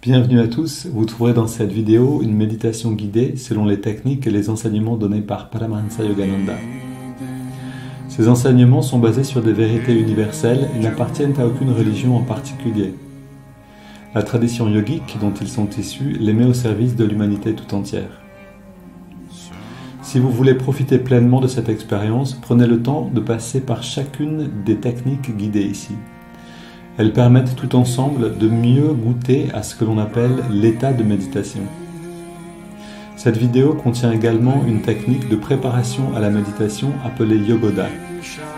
Bienvenue à tous, vous trouverez dans cette vidéo une méditation guidée selon les techniques et les enseignements donnés par Paramahansa Yogananda. Ces enseignements sont basés sur des vérités universelles et n'appartiennent à aucune religion en particulier. La tradition yogique dont ils sont issus les met au service de l'humanité tout entière. Si vous voulez profiter pleinement de cette expérience, prenez le temps de passer par chacune des techniques guidées ici. Elles permettent tout ensemble de mieux goûter à ce que l'on appelle l'état de méditation. Cette vidéo contient également une technique de préparation à la méditation appelée Yogoda,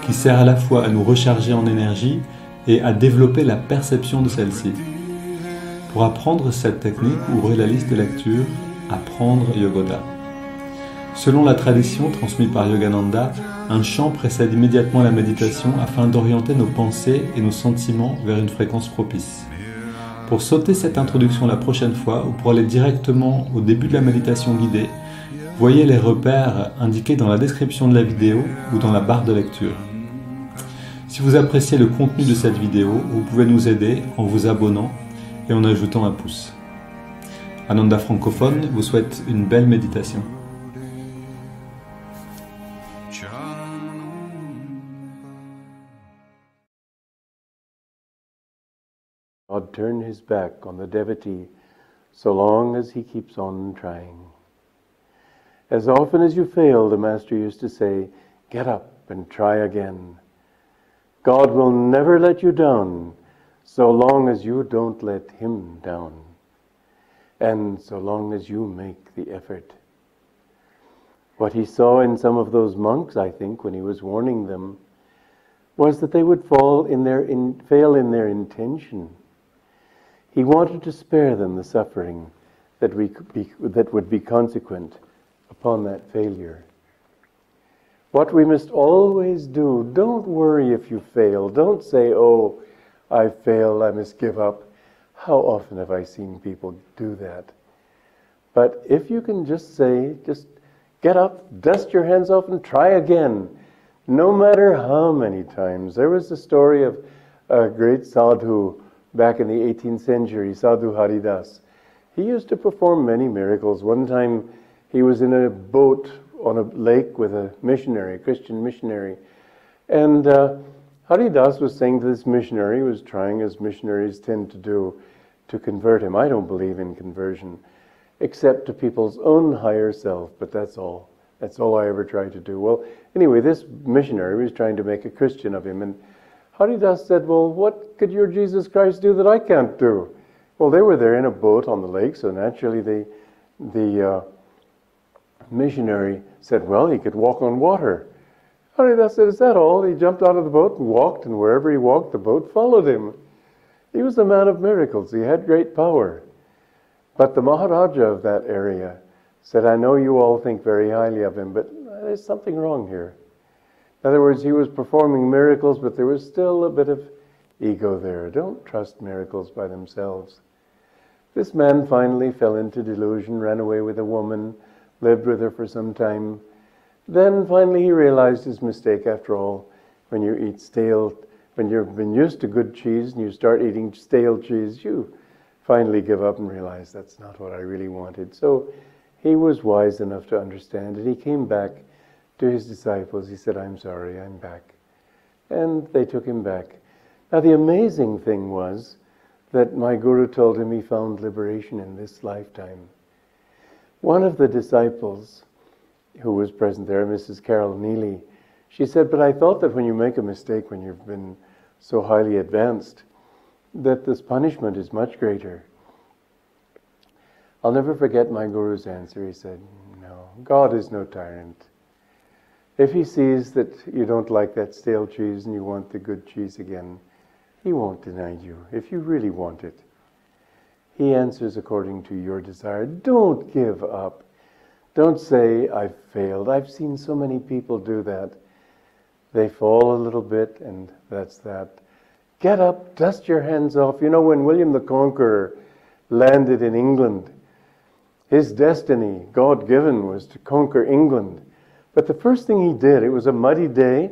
qui sert à la fois à nous recharger en énergie et à développer la perception de celle-ci. Pour apprendre cette technique, ouvrez la liste de lecture « Apprendre Yogoda ». Selon la tradition transmise par Yogananda, un chant précède immédiatement la méditation afin d'orienter nos pensées et nos sentiments vers une fréquence propice. Pour sauter cette introduction la prochaine fois ou pour aller directement au début de la méditation guidée, voyez les repères indiqués dans la description de la vidéo ou dans la barre de lecture. Si vous appréciez le contenu de cette vidéo, vous pouvez nous aider en vous abonnant et en ajoutant un pouce. Ananda Francophone vous souhaite une belle méditation. God turn his back on the devotee so long as he keeps on trying. As often as you fail, the Master used to say, get up and try again. God will never let you down so long as you don't let him down, and so long as you make the effort. What he saw in some of those monks, I think, when he was warning them, was that they would fail in their intention. He wanted to spare them the suffering that would be consequent upon that failure. What we must always do, don't worry if you fail. Don't say, oh, I failed, I must give up. How often have I seen people do that? But if you can just say, just get up, dust your hands off and try again. No matter how many times. There was a story of a great sadhu back in the 18th century, Sadhu Haridas. He used to perform many miracles. One time he was in a boat on a lake with a missionary, a Christian missionary. And Haridas was saying to this missionary, who was trying, as missionaries tend to do, to convert him. I don't believe in conversion, except to people's own higher self, but that's all. That's all I ever tried to do. Well, anyway, this missionary was trying to make a Christian of him, and Haridas said, well, what could your Jesus Christ do that I can't do? Well, they were there in a boat on the lake, so naturally the missionary said, well, he could walk on water. Haridas said, is that all? He jumped out of the boat and walked, and wherever he walked, the boat followed him. He was a man of miracles. He had great power. But the Maharaja of that area said, I know you all think very highly of him, but there's something wrong here. In other words, he was performing miracles, but there was still a bit of ego there. Don't trust miracles by themselves. This man finally fell into delusion, ran away with a woman, lived with her for some time. Then finally he realized his mistake after all. When you eat stale, when you've been used to good cheese and you start eating stale cheese, you finally give up and realize that's not what I really wanted. So he was wise enough to understand it. He came back to his disciples. He said, I'm sorry, I'm back. And they took him back. Now the amazing thing was that my guru told him he found liberation in this lifetime. One of the disciples who was present there, Mrs. Carol Neely, she said, but I thought that when you make a mistake, when you've been so highly advanced, that this punishment is much greater. I'll never forget my guru's answer. He said, no, God is no tyrant. If he sees that you don't like that stale cheese and you want the good cheese again, he won't deny you if you really want it. He answers according to your desire. Don't give up. Don't say, I've failed. I've seen so many people do that. They fall a little bit and that's that. Get up, dust your hands off. You know, when William the Conqueror landed in England, his destiny, God-given, was to conquer England. But the first thing he did, it was a muddy day,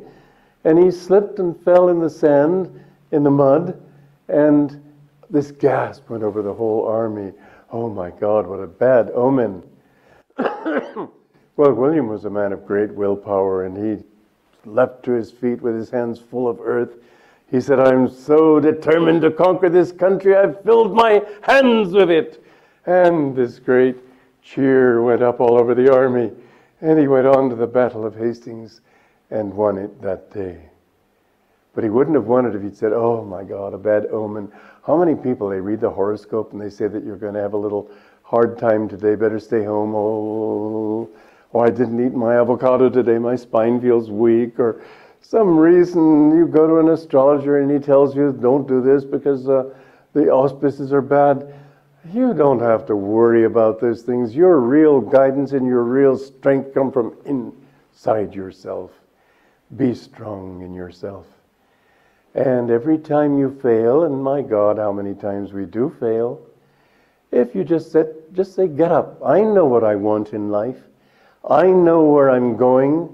and he slipped and fell in the sand, in the mud, and this gasp went over the whole army. Oh my God, what a bad omen. Well, William was a man of great willpower, and he leapt to his feet with his hands full of earth. He said, I'm so determined to conquer this country, I've filled my hands with it. And this great cheer went up all over the army. And he went on to the Battle of Hastings and won it that day. But he wouldn't have won it if he'd said, oh my God, a bad omen. How many people, they read the horoscope and they say that you're going to have a little hard time today, better stay home. Oh, I didn't eat my avocado today, my spine feels weak. Or some reason you go to an astrologer and he tells you, don't do this because the auspices are bad. You don't have to worry about those things. Your real guidance and your real strength come from inside yourself. Be strong in yourself. And every time you fail, and my God, how many times we do fail, if you just say, get up. I know what I want in life. I know where I'm going.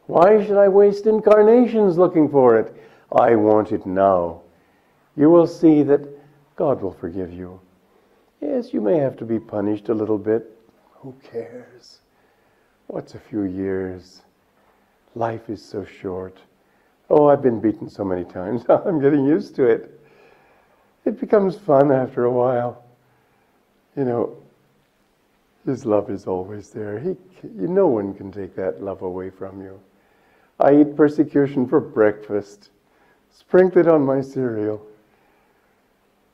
Why should I waste incarnations looking for it? I want it now. You will see that God will forgive you. Yes, you may have to be punished a little bit. Who cares? What's a few years? Life is so short. Oh, I've been beaten so many times. I'm getting used to it. It becomes fun after a while. You know, His love is always there. No one can take that love away from you. I eat persecution for breakfast. Sprinkle it on my cereal.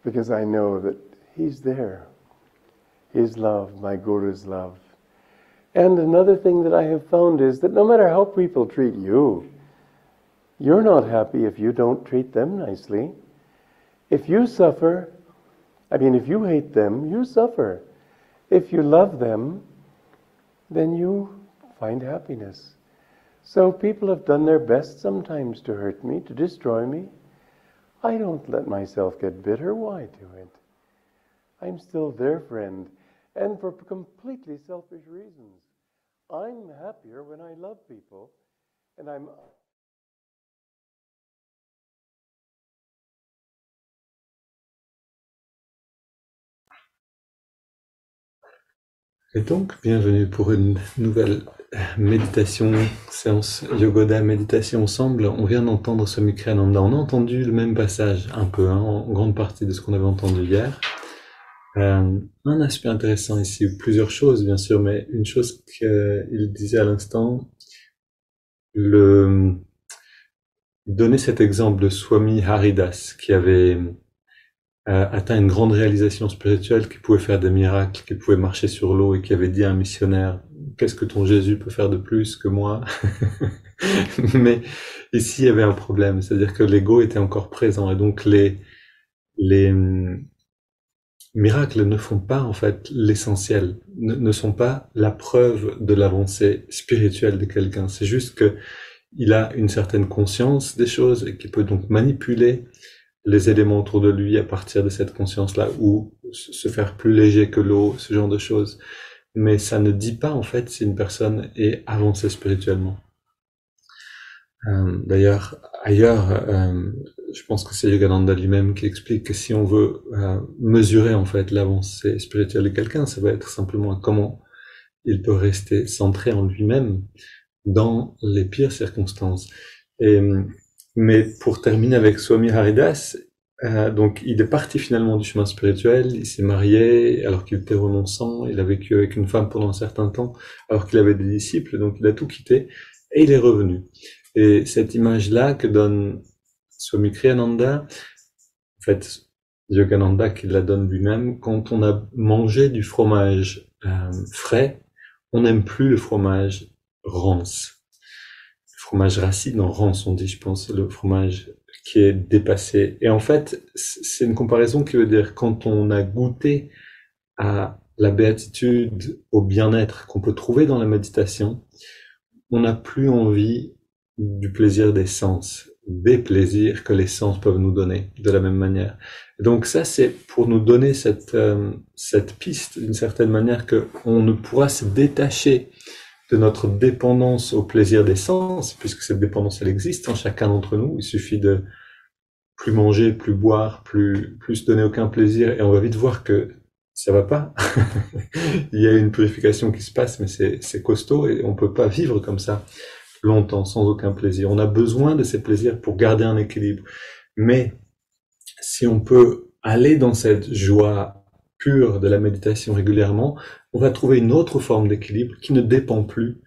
Because I know that He's there. His love, my Guru's love. And another thing that I have found is that no matter how people treat you, you're not happy if you don't treat them nicely. If you suffer, if you hate them, you suffer. If you love them, then you find happiness. So people have done their best sometimes to hurt me, to destroy me. I don't let myself get bitter. Why do it? I'm still their friend, and for completely selfish reasons. I'm happier when I love people, and I'm... Et donc, bienvenue pour une nouvelle méditation, séance Yogoda, méditation ensemble. On vient d'entendre Swami Kriyananda. On a entendu le même passage, un peu, en grande partie de ce qu'on avait entendu hier. Un aspect intéressant ici, plusieurs choses bien sûr, mais une chose qu'il disait à l'instant, il donnait cet exemple de Swami Haridas, qui avait atteint une grande réalisation spirituelle, qui pouvait faire des miracles, qui pouvait marcher sur l'eau et qui avait dit à un missionnaire, qu'est-ce que ton Jésus peut faire de plus que moi? Mais ici il y avait un problème, c'est-à-dire que l'ego était encore présent et donc les miracles ne font pas en fait l'essentiel, ne sont pas la preuve de l'avancée spirituelle de quelqu'un. C'est juste que il a une certaine conscience des choses et qu'il peut donc manipuler les éléments autour de lui à partir de cette conscience-là, ou se faire plus léger que l'eau, ce genre de choses. Mais ça ne dit pas en fait si une personne est avancée spirituellement. D'ailleurs, ailleurs, je pense que c'est Yogananda lui-même qui explique que si on veut mesurer en fait l'avancée spirituelle de quelqu'un, ça va être simplement comment il peut rester centré en lui-même dans les pires circonstances. Mais pour terminer avec Swami Haridas, donc il est parti finalement du chemin spirituel, il s'est marié alors qu'il était renonçant, il a vécu avec une femme pendant un certain temps alors qu'il avait des disciples, donc il a tout quitté et il est revenu. Et cette image-là que donne Swami Kriyananda, en fait Yogananda qui la donne lui-même, quand on a mangé du fromage frais, on n'aime plus le fromage rance. Fromage racine, en rance on dit, je pense, le fromage qui est dépassé. Et en fait, c'est une comparaison qui veut dire quand on a goûté à la béatitude, au bien-être qu'on peut trouver dans la méditation, on n'a plus envie du plaisir des sens, des plaisirs que les sens peuvent nous donner de la même manière. Et donc ça, c'est pour nous donner cette piste, d'une certaine manière, qu'on ne pourra se détacher de notre dépendance au plaisir des sens, puisque cette dépendance, elle existe en chacun d'entre nous. Il suffit de plus manger, plus boire, plus se donner aucun plaisir, et on va vite voir que ça va pas. Il y a une purification qui se passe, mais c'est costaud, et on peut pas vivre comme ça longtemps, sans aucun plaisir. On a besoin de ces plaisirs pour garder un équilibre. Mais si on peut aller dans cette joie pure de la méditation régulièrement, on va trouver une autre forme d'équilibre qui ne dépend plus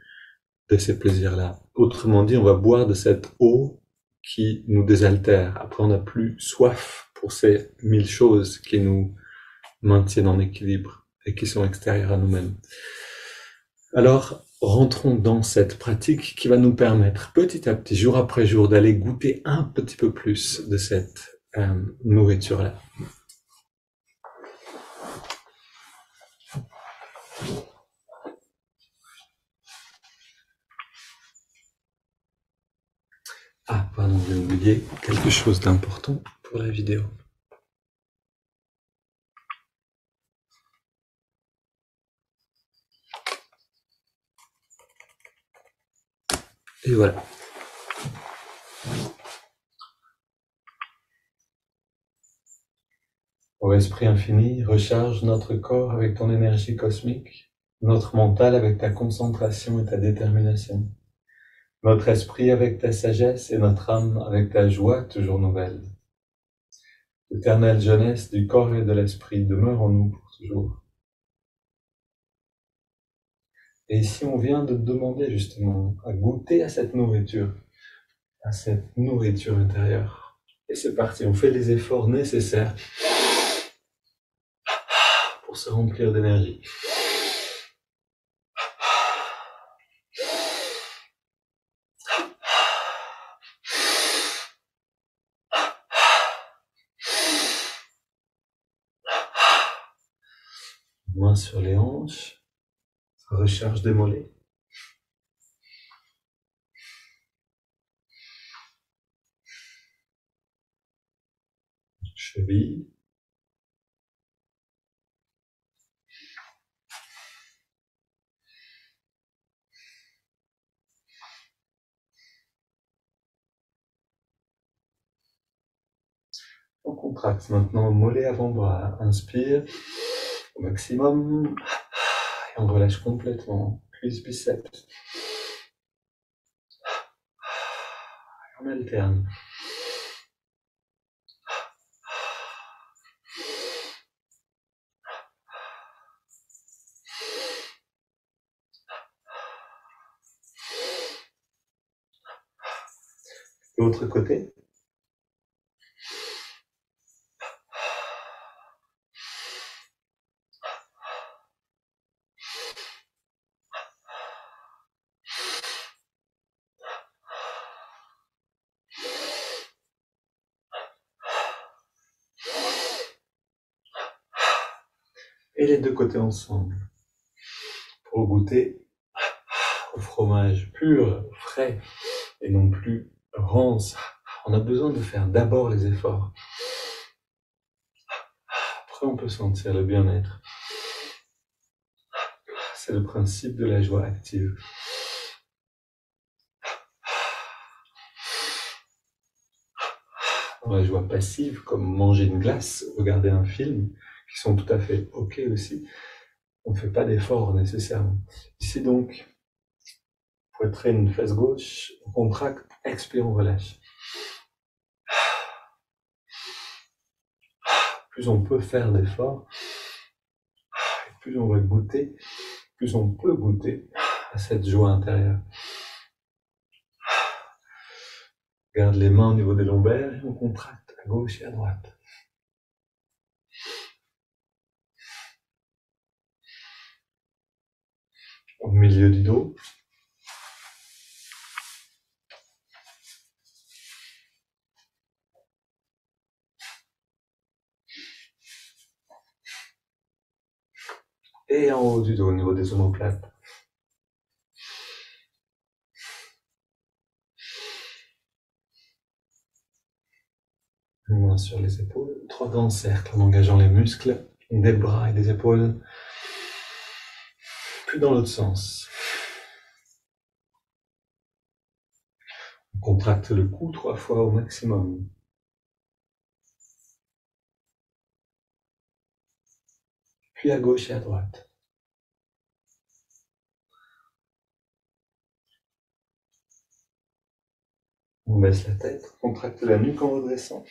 de ces plaisirs-là. Autrement dit, on va boire de cette eau qui nous désaltère. Après, on n'a plus soif pour ces 1000 choses qui nous maintiennent en équilibre et qui sont extérieures à nous-mêmes. Alors, rentrons dans cette pratique qui va nous permettre petit à petit, jour après jour, d'aller goûter un petit peu plus de cette nourriture-là. Ah, pardon, j'ai oublié quelque chose d'important pour la vidéo. Et voilà. Ô Esprit infini, recharge notre corps avec ton énergie cosmique, notre mental avec ta concentration et ta détermination, notre esprit avec ta sagesse et notre âme avec ta joie toujours nouvelle. L'éternelle jeunesse du corps et de l'esprit demeure en nous pour toujours. Et ici, on vient de demander justement à goûter à cette nourriture intérieure. Et c'est parti, on fait les efforts nécessaires pour se remplir d'énergie. Main sur les hanches, recharge des mollets. Cheville. On contracte maintenant mollet avant-bras. Inspire au maximum et on relâche complètement. Cuisse, biceps. Et on alterne. L'autre côté. Et les deux côtés ensemble. Pour goûter au fromage pur, frais, et non plus rance. On a besoin de faire d'abord les efforts. Après, on peut sentir le bien-être. C'est le principe de la joie active. Dans la joie passive, comme manger une glace, regarder un film, qui sont tout à fait ok aussi, on ne fait pas d'efforts nécessairement. Ici donc, poitrine, fesse gauche, on contracte, expire, on relâche. Plus on peut faire d'efforts, plus on va goûter, plus on peut goûter à cette joie intérieure. Garde les mains au niveau des lombaires et on contracte à gauche et à droite. Au milieu du dos. Et en haut du dos, au niveau des omoplates. Main sur les épaules, 3 grands cercles en engageant les muscles des bras et des épaules. Puis dans l'autre sens. On contracte le cou 3 fois au maximum. puis à gauche et à droite. On baisse la tête, on contracte la nuque en redressant.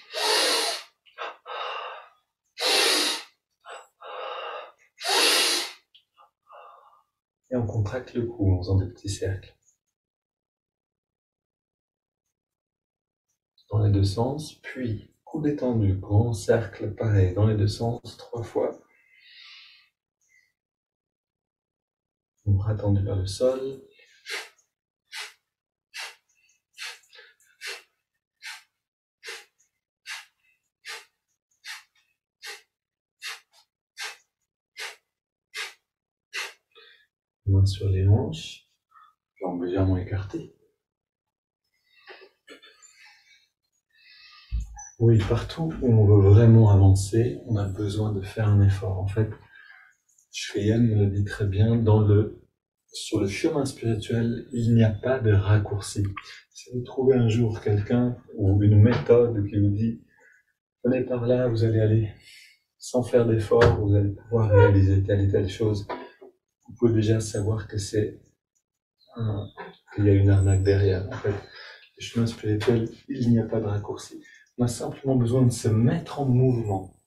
Et on contracte le cou en faisant des petits cercles. Dans les deux sens, puis cou détendu, grand cercle pareil, dans les deux sens, 3 fois. Bras tendu vers le sol. Main sur les hanches, jambes légèrement écartées. Oui, partout où on veut vraiment avancer, on a besoin de faire un effort. En fait, Shriyan me le dit très bien, sur le chemin spirituel, il n'y a pas de raccourci. Si vous trouvez un jour quelqu'un ou une méthode qui vous dit « venez par là, vous allez aller sans faire d'effort, vous allez pouvoir réaliser telle et telle chose », vous pouvez déjà savoir que qu'il y a une arnaque derrière. En fait, le chemin spirituel, il n'y a pas de raccourci. On a simplement besoin de se mettre en mouvement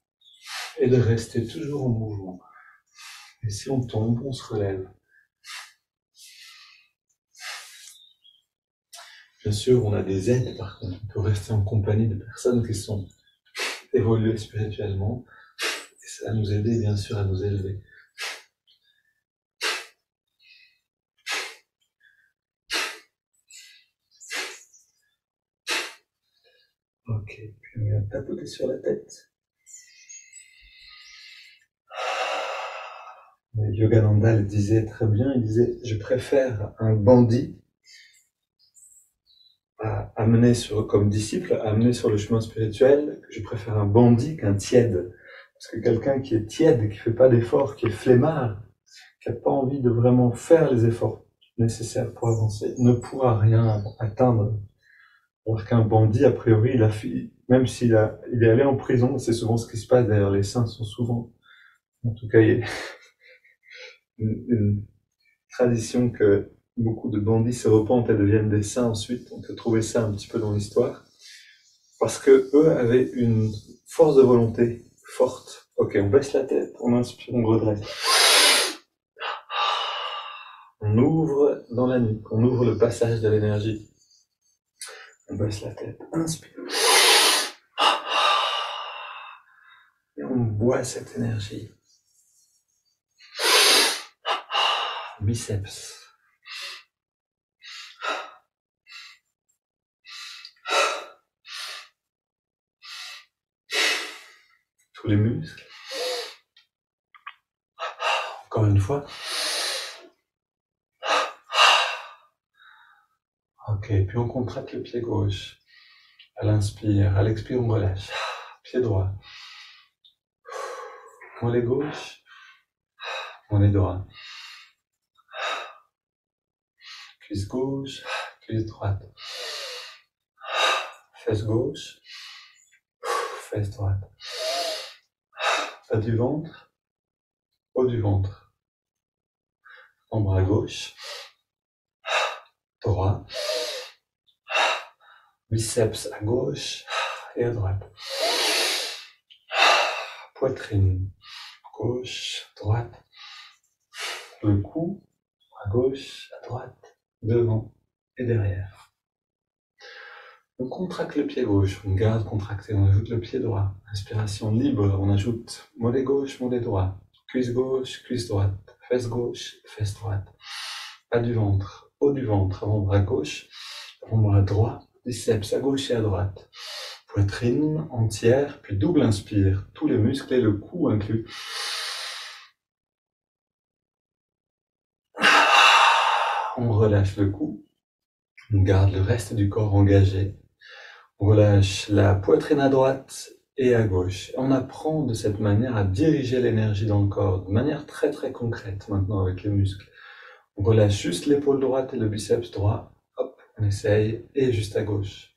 et de rester toujours en mouvement. Et si on tombe, on se relève. Bien sûr, on a des aides par contre. On peut rester en compagnie de personnes qui sont évoluées spirituellement. Et ça va nous aider, bien sûr, à nous élever. Ok, puis on vient tapoter sur la tête. Yogananda le disait très bien, il disait « Je préfère un bandit à amener comme disciple, à amener sur le chemin spirituel, que je préfère un bandit qu'un tiède. » Parce que quelqu'un qui est tiède, qui ne fait pas d'efforts, qui est flemmard, qui n'a pas envie de vraiment faire les efforts nécessaires pour avancer, ne pourra rien atteindre. Alors qu'un bandit, a priori, même s'il est allé en prison, c'est souvent ce qui se passe, d'ailleurs les saints sont souvent, en tout cas, il y a une tradition que beaucoup de bandits se repentent et deviennent des saints ensuite. On peut trouver ça un petit peu dans l'histoire. Parce que eux avaient une force de volonté forte. Ok, on baisse la tête, on inspire, on redresse. On ouvre dans la nuque, on ouvre le passage de l'énergie. On baisse la tête, inspire. Et on boit cette énergie. Biceps. Tous les muscles. Encore une fois. Ok, puis on contracte le pied gauche. À l'inspire, à l'expire, on relâche. Pied droit. Mollet gauche. Mollet droit. Cuisse gauche, cuisse droite. Fesse gauche. Fesse droite. Bas du ventre. Haut du ventre. En bras gauche. Droit. Biceps à gauche et à droite. Poitrine, gauche, droite. Le cou, à gauche, à droite, devant et derrière. On contracte le pied gauche, on garde contracté, on ajoute le pied droit. Inspiration libre, on ajoute mollet gauche, mollet droit. Cuisse gauche, cuisse droite. Fesse gauche, fesse droite. Bas du ventre, haut du ventre, avant-bras gauche, avant-bras droit. Biceps à gauche et à droite. Poitrine entière, puis double inspire, tous les muscles et le cou inclus. On relâche le cou, on garde le reste du corps engagé. On relâche la poitrine à droite et à gauche. On apprend de cette manière à diriger l'énergie dans le corps, de manière très très concrète maintenant avec les muscles. On relâche juste l'épaule droite et le biceps droit. Hop, on essaye, et juste à gauche.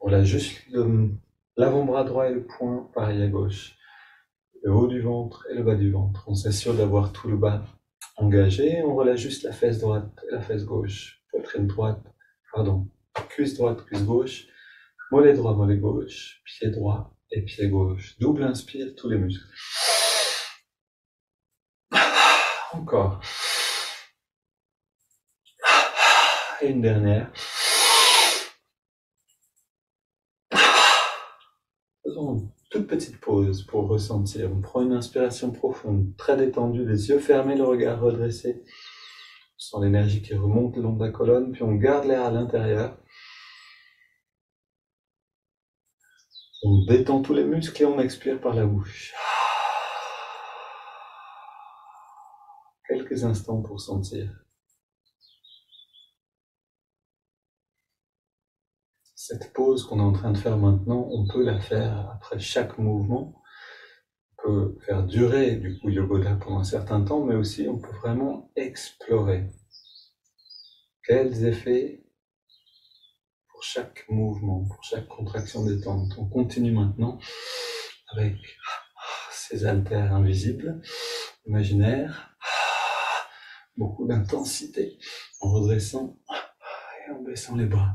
On relâche juste l'avant-bras droit et le poing, pareil à gauche. le haut du ventre et le bas du ventre. On s'assure d'avoir tout le bas engagé. On relâche juste la fesse droite et la fesse gauche. Poitrine droite, pardon, cuisse droite, cuisse gauche. Mollet droit, mollet gauche. Pied droit et pied gauche. Double inspire, tous les muscles. Encore. Et une dernière. Faisons une toute petite pause pour ressentir. On prend une inspiration profonde, très détendue, les yeux fermés, le regard redressé. On sent l'énergie qui remonte le long de la colonne, puis on garde l'air à l'intérieur. On détend tous les muscles et on expire par la bouche. Quelques instants pour sentir. Cette pause qu'on est en train de faire maintenant, on peut la faire après chaque mouvement. On peut faire durer du coup Yogoda pendant un certain temps, mais aussi on peut vraiment explorer quels effets pour chaque mouvement, pour chaque contraction détente. On continue maintenant avec ces haltères invisibles, imaginaires, beaucoup d'intensité, en redressant et en baissant les bras.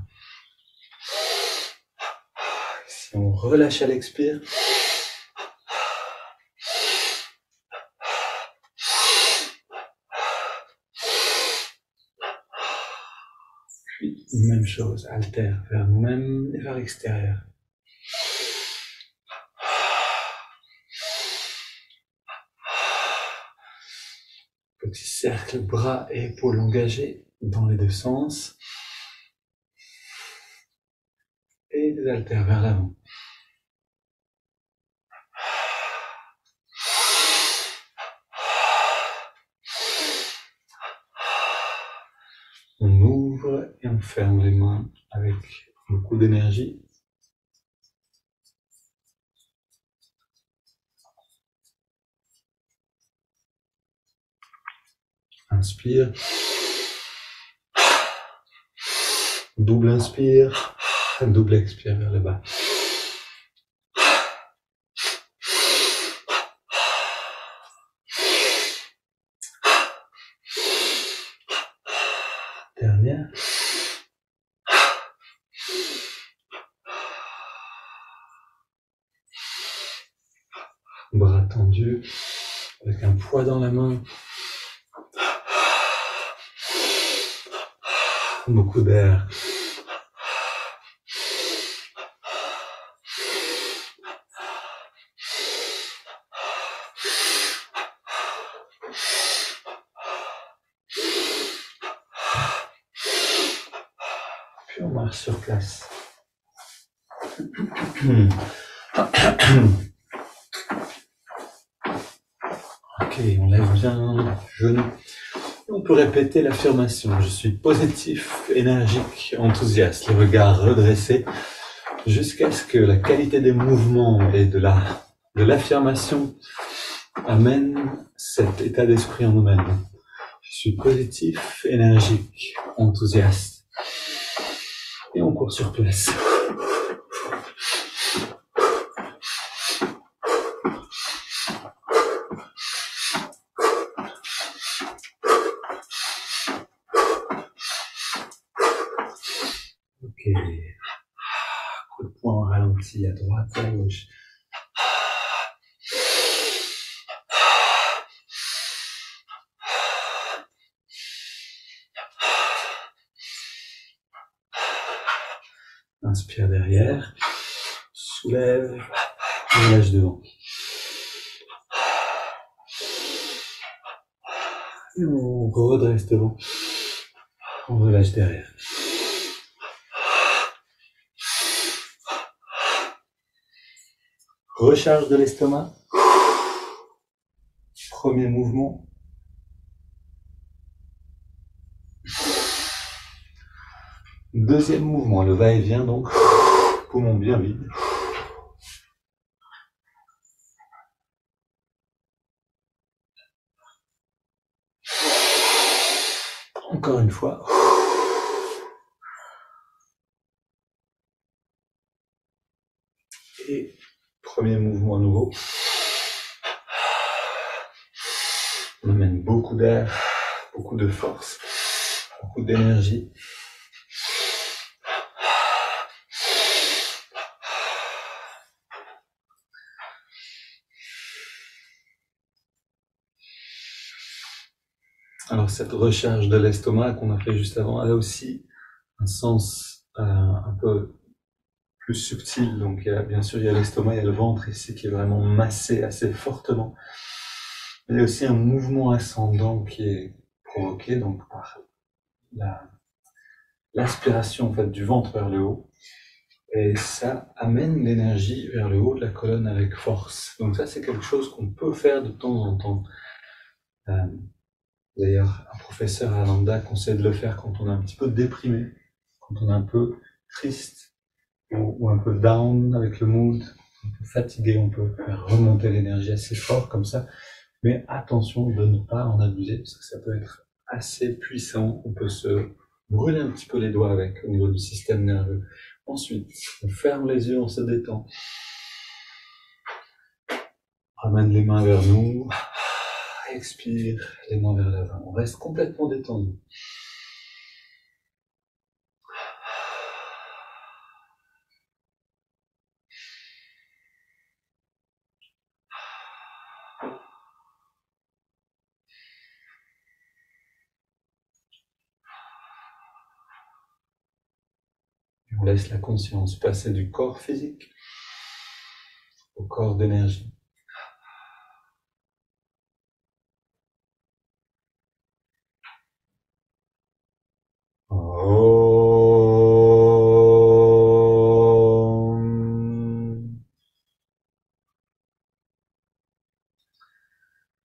Si on relâche à l'expire, puis même chose, haltère vers nous-mêmes et vers l'extérieur. Petit cercle, bras et épaules engagés dans les deux sens. Et des haltères vers l'avant. On ouvre et on ferme les mains avec beaucoup d'énergie. Inspire. Double inspire. Double expire vers le bas. Dernière. Bras tendus, avec un poids dans la main. Beaucoup d'air. Puis on marche sur place. Ok, on lève bien les genoux. On peut répéter l'affirmation. Je suis positif, énergique, enthousiaste, le regard redressé, jusqu'à ce que la qualité des mouvements et de l'affirmation amène cet état d'esprit en nous-mêmes. Je suis positif, énergique, enthousiaste. Et on court sur place. Ok. Coup de poing ralenti à droite, à gauche. Inspire derrière, soulève, relâche devant. Et on redresse devant, on relâche derrière. Recharge de l'estomac. Premier mouvement. Deuxième mouvement, le va-et-vient donc, poumon bien vide. Encore une fois. Et premier mouvement à nouveau. On amène beaucoup d'air, beaucoup de force, beaucoup d'énergie. Alors cette recharge de l'estomac qu'on a fait juste avant, elle a aussi un sens un peu plus subtil. Donc bien sûr il y a l'estomac, il y a le ventre ici qui est vraiment massé assez fortement. Il y a aussi un mouvement ascendant qui est provoqué donc par l'aspiration en fait du ventre vers le haut. Et ça amène l'énergie vers le haut de la colonne avec force. Donc ça c'est quelque chose qu'on peut faire de temps en temps. D'ailleurs, un professeur à Ananda conseille de le faire quand on est un petit peu déprimé, quand on est un peu triste ou un peu down avec le mood, un peu fatigué, on peut faire remonter l'énergie assez fort comme ça. Mais attention de ne pas en abuser parce que ça peut être assez puissant. On peut se brûler un petit peu les doigts avec au niveau du système nerveux. Ensuite, on ferme les yeux, on se détend. Ramène les mains vers nous. Expire, les mains vers l'avant. On reste complètement détendu. Et on laisse la conscience passer du corps physique au corps d'énergie.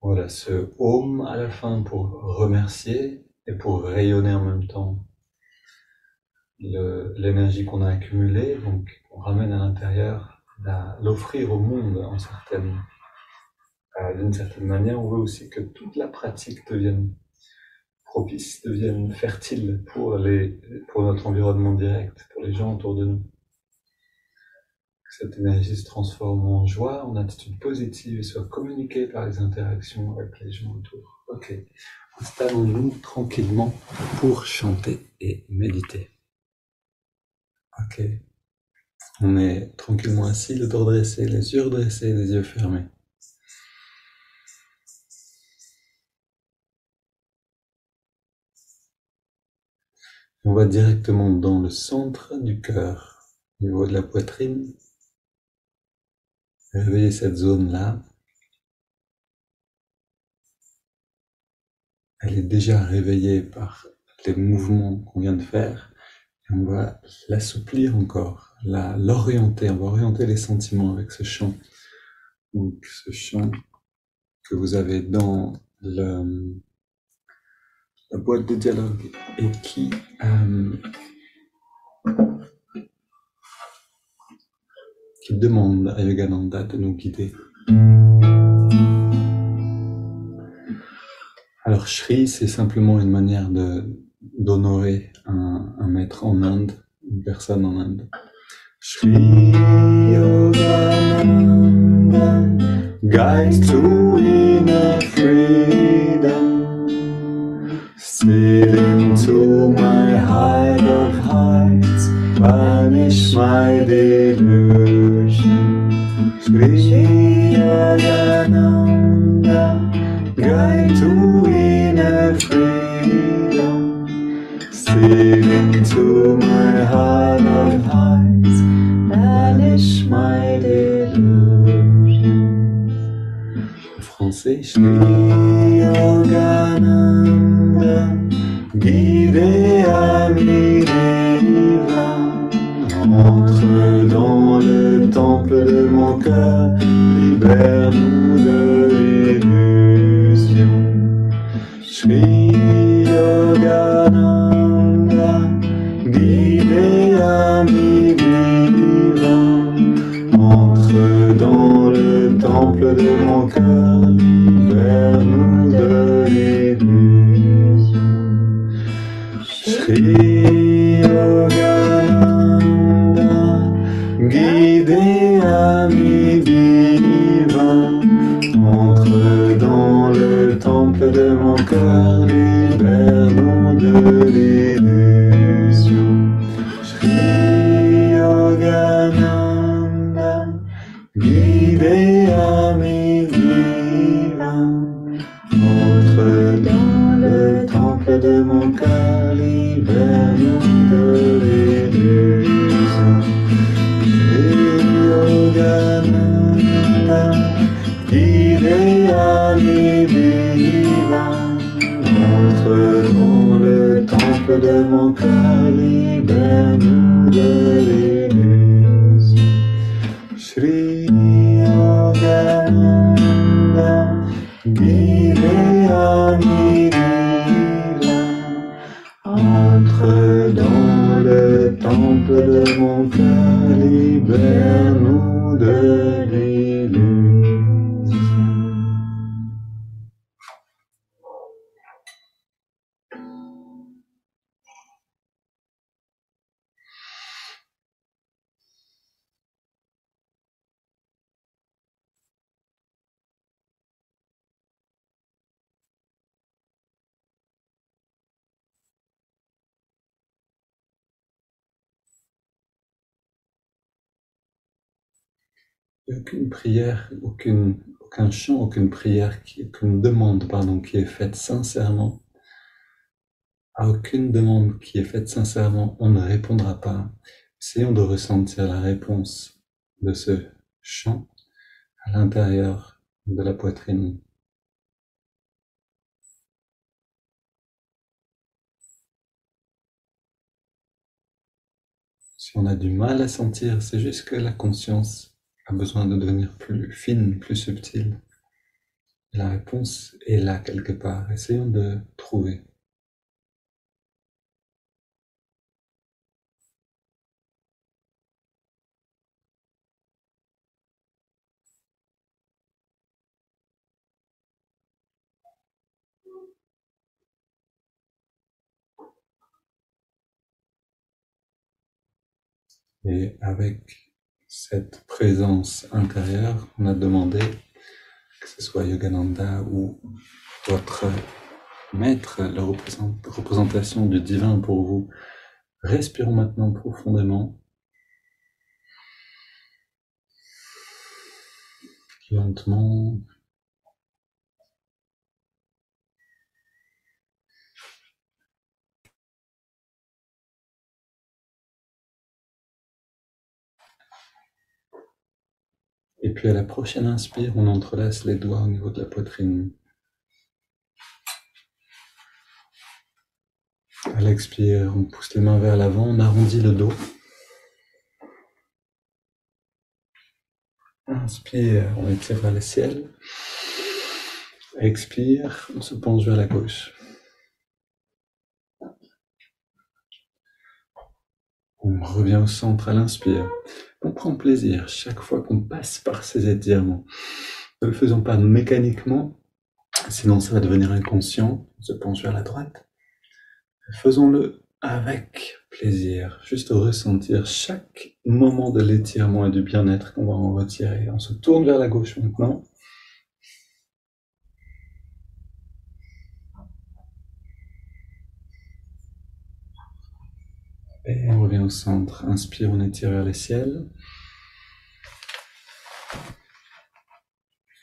Voilà, ce Om à la fin pour remercier et pour rayonner en même temps l'énergie qu'on a accumulée. Donc, on ramène à l'intérieur, l'offrir au monde d'une certaine manière. On veut aussi que toute la pratique devienne propice, devienne fertile pour notre environnement direct, pour les gens autour de nous. Que cette énergie se transforme en joie, en attitude positive et soit communiquée par les interactions avec les gens autour. Ok, installons-nous tranquillement pour chanter et méditer. Ok, on est tranquillement assis, le dos dressé, les yeux redressés, les yeux fermés. On va directement dans le centre du cœur, au niveau de la poitrine. Réveillez cette zone-là. Elle est déjà réveillée par les mouvements qu'on vient de faire. Et on va l'assouplir encore, l'orienter. On va orienter les sentiments avec ce chant. Donc ce chant que vous avez dans la boîte de dialogue et qui demande à Yogananda de nous guider. Alors Shri, c'est simplement une manière d'honorer un maître en Inde, une personne en Inde. Shri Yogananda guides to inner freedom, still into my height of heights, banish my delusion. Shri Yogananda guide to inner freedom, still into my heart of hearts, banish my delusion. En français, Shri Yogananda, guidé à mi-riva, entre dans le temple de mon cœur, libère-nous de l'illusion. Shri Yogananda, guidé à mi-riva, entre dans le temple de mon cœur, libère-nous de l'illusion. Shri Yogananda, guidé à mi-riva, entre dans le temple mon cœur, libère-nous de l'illusion. Shri Yogananda, guidez amis divins, entre dans le temple de mon cœur, libère-nous de l'illusion. Yogananda, guidez amis divins, entre dans le temple de mon cœur, libère-nous de l'illusion. Shri Yogananda, guidez amis divins, entre dans le temple de mon cœur, libère-nous de l'illusion. Aucune prière, aucun chant, aucune prière, aucune demande, pardon, qui est faite sincèrement. À aucune demande qui est faite sincèrement, on ne répondra pas. Essayons de ressentir la réponse de ce chant à l'intérieur de la poitrine. Si on a du mal à sentir, c'est juste que la conscience a besoin de devenir plus fine, plus subtile. La réponse est là quelque part. Essayons de trouver. Et avec cette présence intérieure, on a demandé, que ce soit Yogananda ou votre maître, la représentation du divin pour vous. Respirons maintenant profondément, lentement. Et puis à la prochaine inspire, on entrelace les doigts au niveau de la poitrine. À l'expire, on pousse les mains vers l'avant, on arrondit le dos. Inspire, on étire vers le ciel. Expire, on se penche vers la gauche. On revient au centre à l'inspire. On prend plaisir chaque fois qu'on passe par ces étirements. Ne le faisons pas mécaniquement, sinon ça va devenir inconscient. On se penche vers la droite. Faisons-le avec plaisir, juste ressentir chaque moment de l'étirement et du bien-être qu'on va en retirer. On se tourne vers la gauche maintenant. Et on revient au centre. Inspire, on étire vers le ciel.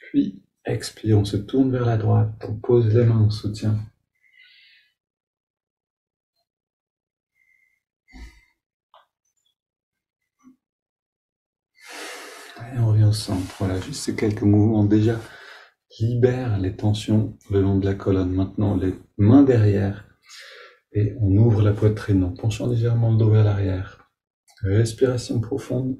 Puis, expire, on se tourne vers la droite. On pose les mains en soutien. Et on revient au centre. Voilà, juste ces quelques mouvements déjà libèrent les tensions le long de la colonne. Maintenant, les mains derrière. Et on ouvre la poitrine en penchant légèrement le dos vers l'arrière. Respiration profonde.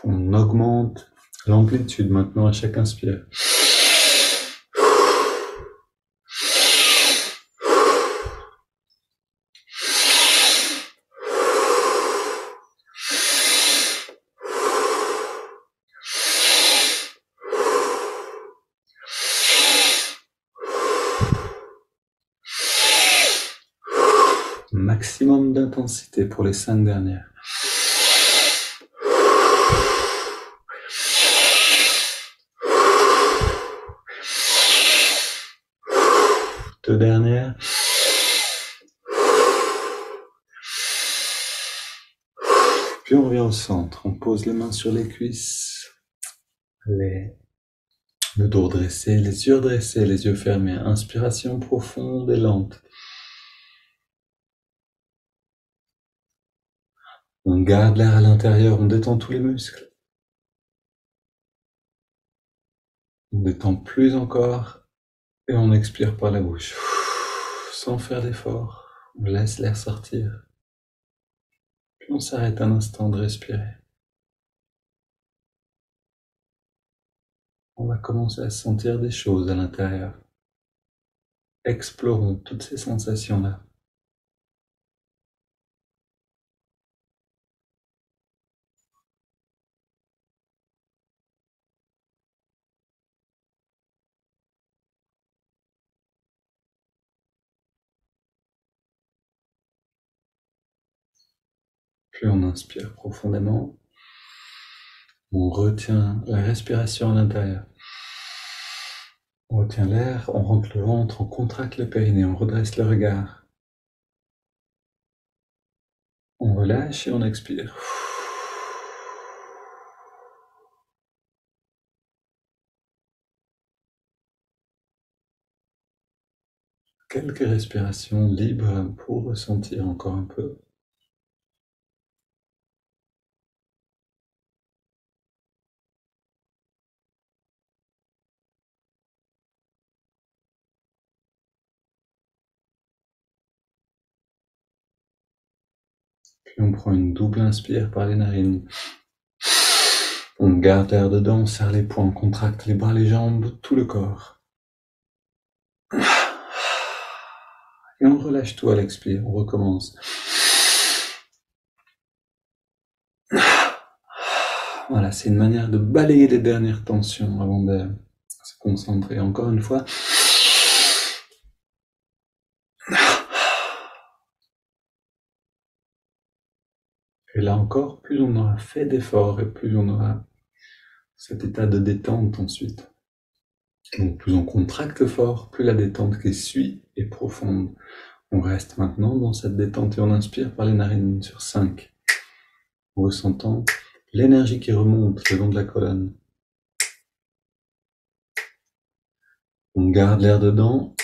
On augmente l'amplitude maintenant à chaque inspire. maximum d'intensité pour les 5 dernières. Deux dernières. Puis on revient au centre, on pose les mains sur les cuisses, le dos dressé, les yeux dressés, les yeux fermés. Inspiration profonde et lente. On garde l'air à l'intérieur, on détend tous les muscles. On détend plus encore et on expire par la bouche. Sans faire d'effort, on laisse l'air sortir. Puis on s'arrête un instant de respirer. On va commencer à sentir des choses à l'intérieur. Explorons toutes ces sensations-là. Puis on inspire profondément. On retient la respiration à l'intérieur. On retient l'air, on rentre le ventre, on contracte le périnée, on redresse le regard. On relâche et on expire. Quelques respirations libres pour ressentir encore un peu. Puis on prend une double inspire par les narines. On garde l'air dedans, on serre les poings, on contracte les bras, les jambes, tout le corps. Et on relâche tout à l'expire, on recommence. Voilà, c'est une manière de balayer les dernières tensions avant de se concentrer. Encore une fois. Et là encore, plus on aura fait d'efforts et plus on aura cet état de détente ensuite. Donc plus on contracte fort, plus la détente qui suit est profonde. On reste maintenant dans cette détente et on inspire par les narines sur 5. En ressentant l'énergie qui remonte le long de la colonne. On garde l'air dedans.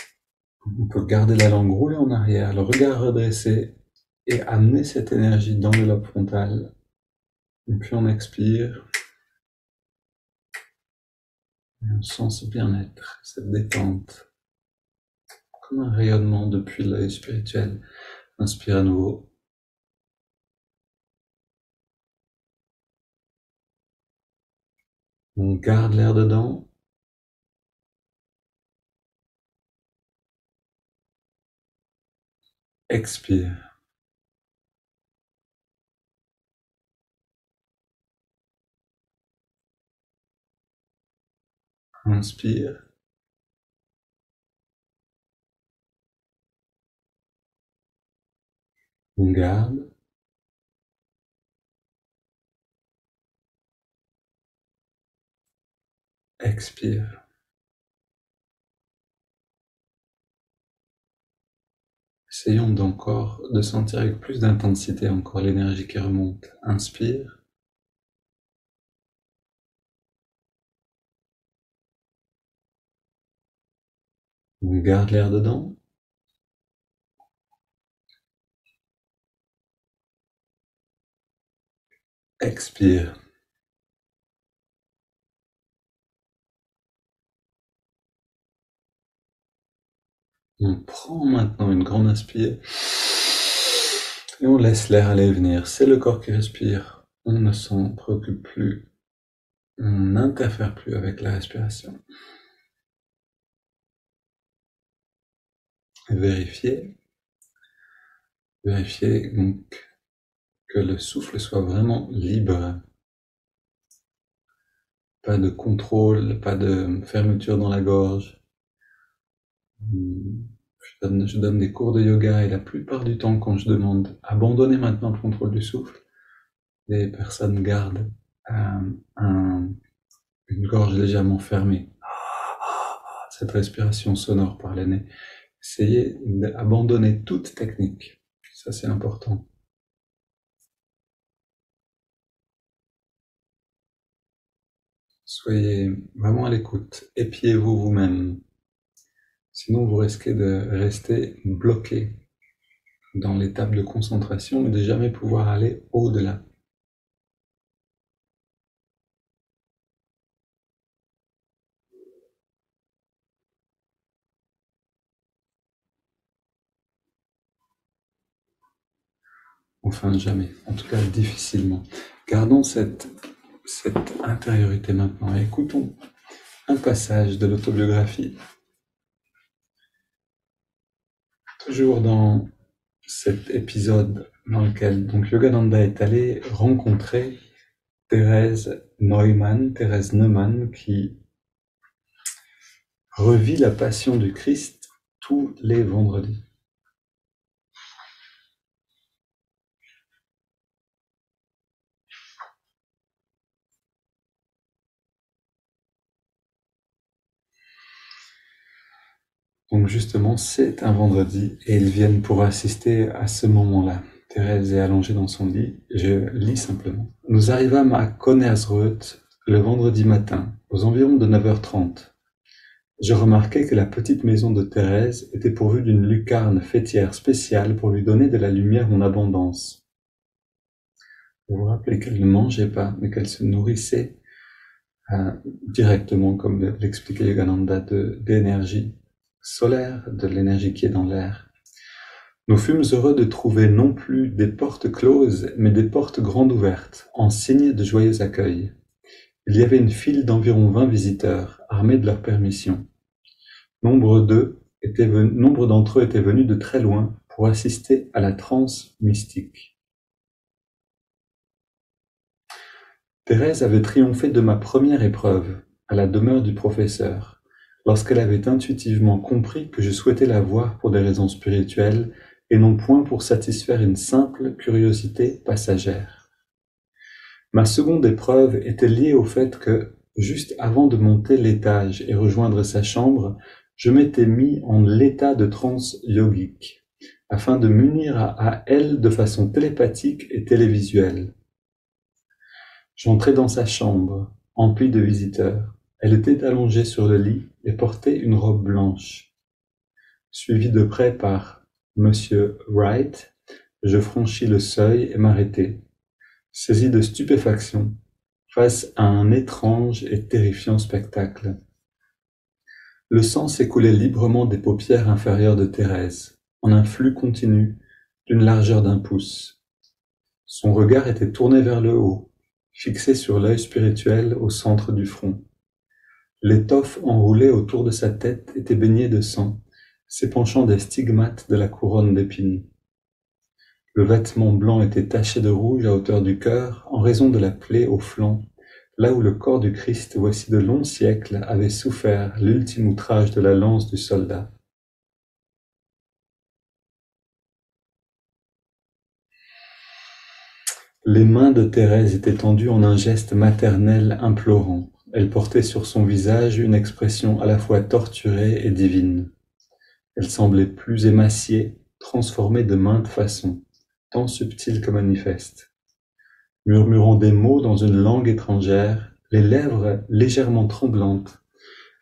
On peut garder la langue roulée en arrière, le regard redressé et amener cette énergie dans le lobe frontal. Et puis on expire. Et on sent ce bien-être, cette détente. Comme un rayonnement depuis l'œil spirituel. Inspire à nouveau. On garde l'air dedans. Expire. Inspire. On garde. Expire. Essayons d'encore de sentir avec plus d'intensité encore l'énergie qui remonte. Inspire. On garde l'air dedans. Expire. On prend maintenant une grande inspire et on laisse l'air aller et venir. C'est le corps qui respire. On ne s'en préoccupe plus. On n'interfère plus avec la respiration. Vérifiez donc que le souffle soit vraiment libre. Pas de contrôle, pas de fermeture dans la gorge. Je donne des cours de yoga et la plupart du temps, quand je demande « abandonnez maintenant le contrôle du souffle », les personnes gardent une gorge légèrement fermée. Cette respiration sonore par le nez. Essayez d'abandonner toute technique. Ça, c'est important. Soyez vraiment à l'écoute. Épiez-vous vous-même. Sinon, vous risquez de rester bloqué dans l'étape de concentration, mais de jamais pouvoir aller au-delà. Enfin, jamais. En tout cas, difficilement. Gardons cette intériorité maintenant. Et écoutons un passage de l'autobiographie. Toujours dans cet épisode dans lequel donc Yogananda est allé rencontrer Thérèse Neumann, qui revit la passion du Christ tous les vendredis. Donc justement, c'est un vendredi et ils viennent pour assister à ce moment-là. Thérèse est allongée dans son lit, je lis simplement. Nous arrivâmes à Konnersreuth le vendredi matin, aux environs de 9h30. Je remarquai que la petite maison de Thérèse était pourvue d'une lucarne faîtière spéciale pour lui donner de la lumière en abondance. Vous vous rappelez qu'elle ne mangeait pas, mais qu'elle se nourrissait directement, comme l'expliquait Yogananda, d'énergie solaire, de l'énergie qui est dans l'air. Nous fûmes heureux de trouver non plus des portes closes, mais des portes grandes ouvertes, en signe de joyeux accueil. Il y avait une file d'environ 20 visiteurs, armés de leur permission. Nombre d'entre eux étaient venus de très loin pour assister à la transe mystique. Thérèse avait triomphé de ma première épreuve, à la demeure du professeur, lorsqu'elle avait intuitivement compris que je souhaitais la voir pour des raisons spirituelles et non point pour satisfaire une simple curiosité passagère. Ma seconde épreuve était liée au fait que, juste avant de monter l'étage et rejoindre sa chambre, je m'étais mis en l'état de transe yogique, afin de m'unir à elle de façon télépathique et télévisuelle. J'entrai dans sa chambre, emplie de visiteurs. Elle était allongée sur le lit et portait une robe blanche. Suivi de près par Monsieur Wright, je franchis le seuil et m'arrêtai, saisi de stupéfaction, face à un étrange et terrifiant spectacle. Le sang s'écoulait librement des paupières inférieures de Thérèse, en un flux continu d'une largeur d'1 pouce. Son regard était tourné vers le haut, fixé sur l'œil spirituel au centre du front. L'étoffe enroulée autour de sa tête était baignée de sang, s'épanchant des stigmates de la couronne d'épines. Le vêtement blanc était taché de rouge à hauteur du cœur en raison de la plaie au flanc, là où le corps du Christ, voici de longs siècles, avait souffert l'ultime outrage de la lance du soldat. Les mains de Thérèse étaient tendues en un geste maternel implorant. Elle portait sur son visage une expression à la fois torturée et divine. Elle semblait plus émaciée, transformée de maintes façons, tant subtile que manifeste. Murmurant des mots dans une langue étrangère, les lèvres légèrement tremblantes,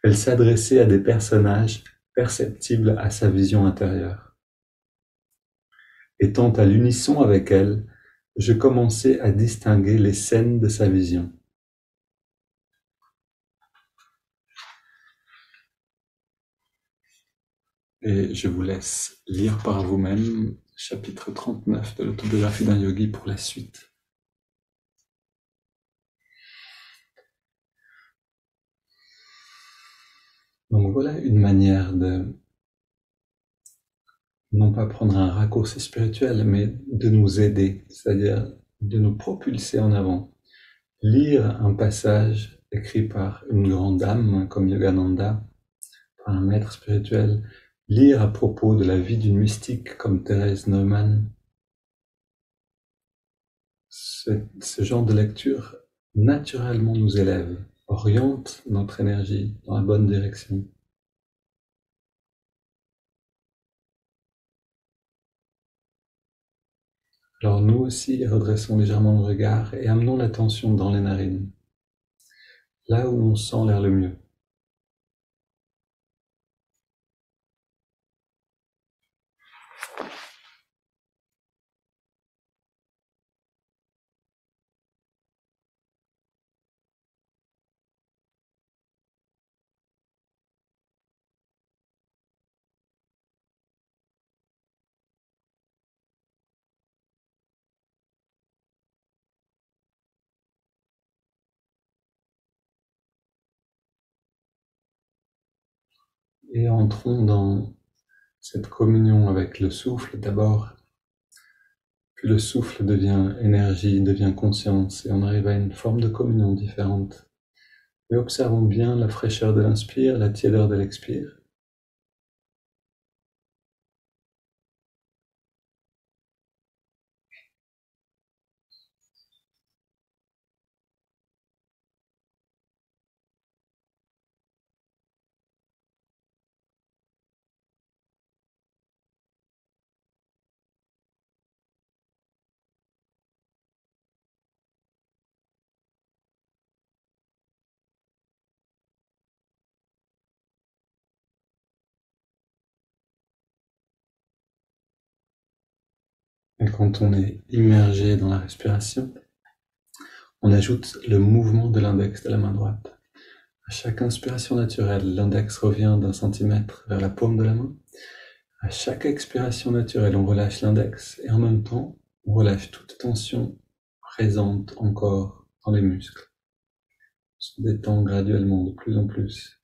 elle s'adressait à des personnages perceptibles à sa vision intérieure. Étant à l'unisson avec elle, je commençai à distinguer les scènes de sa vision. Et je vous laisse lire par vous-même chapitre 39 de l'autobiographie d'un yogi pour la suite. Donc voilà une manière de non pas prendre un raccourci spirituel, mais de nous aider, c'est-à-dire de nous propulser en avant. Lire un passage écrit par une grande âme comme Yogananda, par un maître spirituel, Lire à propos de la vie d'une mystique comme Thérèse Neumann, ce genre de lecture naturellement nous élève, oriente notre énergie dans la bonne direction. Alors nous aussi redressons légèrement le regard et amenons l'attention dans les narines, là où on sent l'air le mieux. Et entrons dans cette communion avec le souffle d'abord, puis le souffle devient énergie, devient conscience, et on arrive à une forme de communion différente. Et observons bien la fraîcheur de l'inspire, la tiédeur de l'expire. Et quand on est immergé dans la respiration, on ajoute le mouvement de l'index de la main droite. À chaque inspiration naturelle, l'index revient d'1 centimètre vers la paume de la main. À chaque expiration naturelle, on relâche l'index et en même temps, on relâche toute tension présente encore dans les muscles. On se détend graduellement de plus en plus.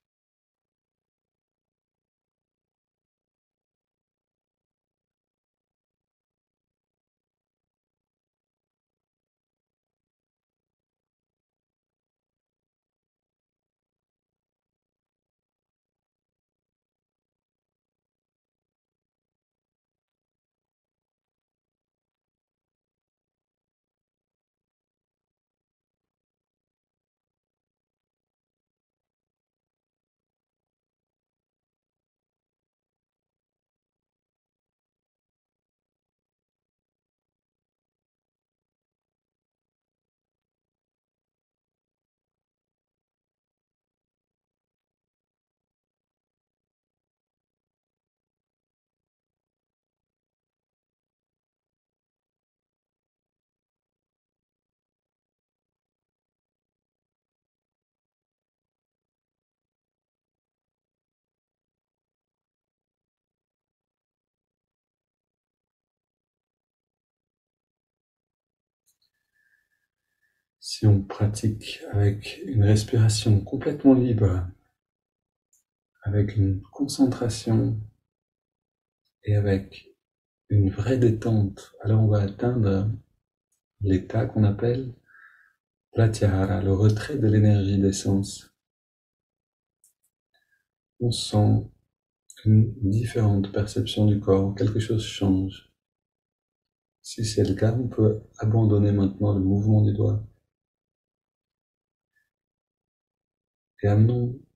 Si on pratique avec une respiration complètement libre, avec une concentration et avec une vraie détente, alors on va atteindre l'état qu'on appelle pratyahara, le retrait de l'énergie d'essence. On sent une différente perception du corps, quelque chose change. Si c'est le cas, on peut abandonner maintenant le mouvement du doigt. Et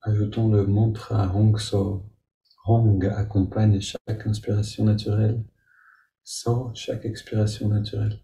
ajoutons le mantra Hong So. Hong accompagne chaque inspiration naturelle, So chaque expiration naturelle.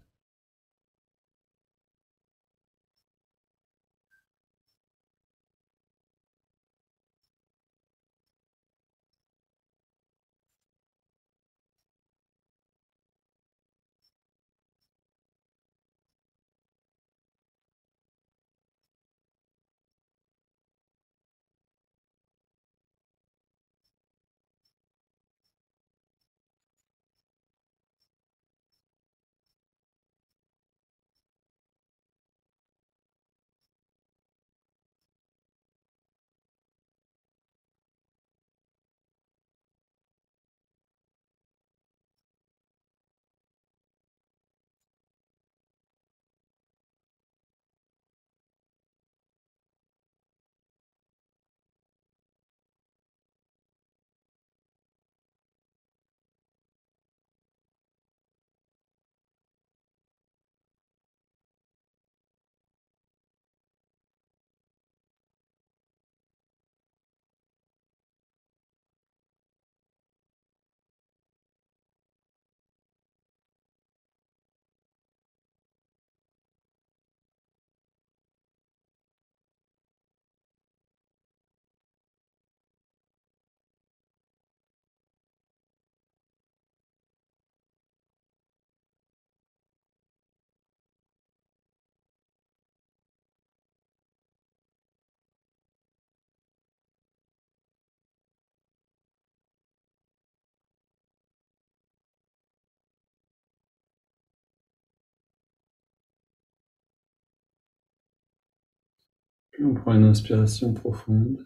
Puis on prend une inspiration profonde.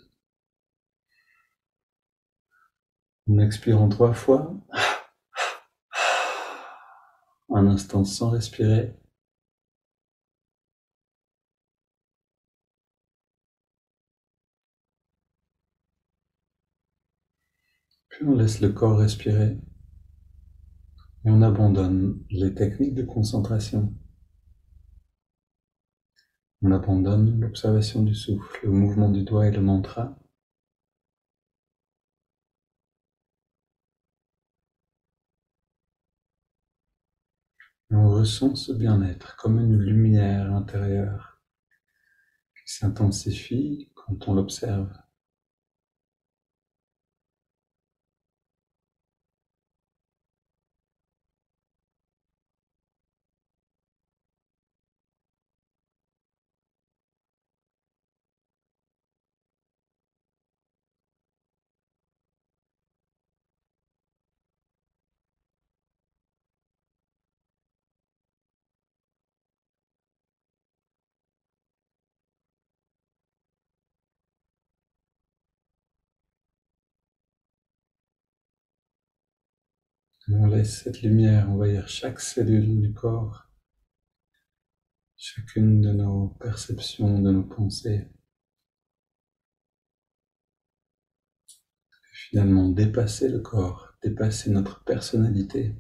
On expire en 3 fois. Un instant sans respirer. Puis on laisse le corps respirer. Et on abandonne les techniques de concentration. On abandonne l'observation du souffle, le mouvement du doigt et le mantra. Et on ressent ce bien-être comme une lumière intérieure qui s'intensifie quand on l'observe. Et on laisse cette lumière envahir chaque cellule du corps, chacune de nos perceptions, de nos pensées. Et finalement dépasser le corps, dépasser notre personnalité.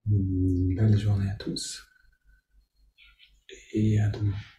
Belle journée à tous et à demain.